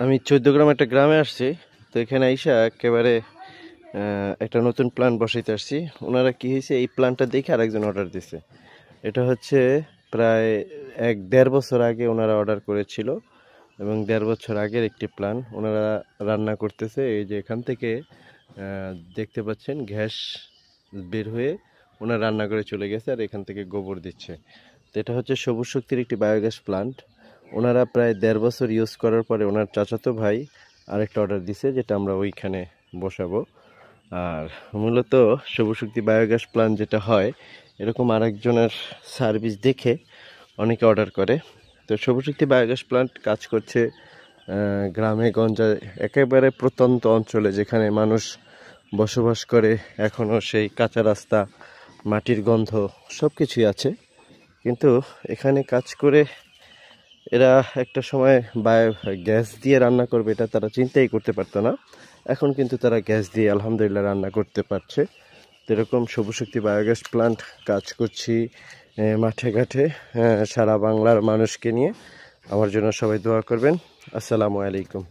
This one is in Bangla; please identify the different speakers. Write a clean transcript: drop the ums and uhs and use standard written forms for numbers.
Speaker 1: আমি ১৪ গ্রাম একটা গ্রামে আসছি। তো এখানে আইসা একেবারে একটা নতুন প্ল্যান বসাইতে আসছি। ওনারা কি হয়েছে, এই প্ল্যানটা দেখে আরেকজন অর্ডার দিছে। এটা হচ্ছে প্রায় ১-১.৫ বছর আগে ওনারা অর্ডার করেছিল এবং ১.৫ বছর আগের একটি প্ল্যান ওনারা রান্না করতেছে। এই যে এখান থেকে দেখতে পাচ্ছেন গ্যাস বের হয়ে ওনারা রান্না করে চলে গেছে, আর এখান থেকে গোবর দিচ্ছে। তো এটা হচ্ছে সবুজ শক্তির একটি বায়োগ্যাস প্ল্যান্ট। ওনারা প্রায় ১.৫ বছর ইউজ করার পরে ওনার চাচাতো ভাই আরেকটা অর্ডার দিছে, যেটা আমরা ওইখানে বসাবো। আর মূলত সবুজ শক্তি বায়োগ্যাস প্ল্যান্ট যেটা হয়, এরকম আরেকজনের সার্ভিস দেখে অনেকে অর্ডার করে। তো সবুজ শক্তি বায়োগ্যাস প্ল্যান্ট কাজ করছে গ্রামে গঞ্জে, একেবারে প্রত্যন্ত অঞ্চলে যেখানে মানুষ বসবাস করে। এখনও সেই কাঁচা রাস্তা, মাটির গন্ধ সব কিছুই আছে। কিন্তু এখানে কাজ করে এরা একটা সময় গ্যাস দিয়ে রান্না করবে, এটা তারা চিন্তাই করতে পারতো না। এখন কিন্তু তারা গ্যাস দিয়ে আলহামদুলিল্লাহ রান্না করতে পারছে। তো এরকম সবুজ শক্তি বায়োগ্যাস প্ল্যান্ট কাজ করছি মাঠে ঘাটে, সারা বাংলার মানুষকে নিয়ে। আমার জন্য সবাই দোয়া করবেন। আসসালামু আলাইকুম।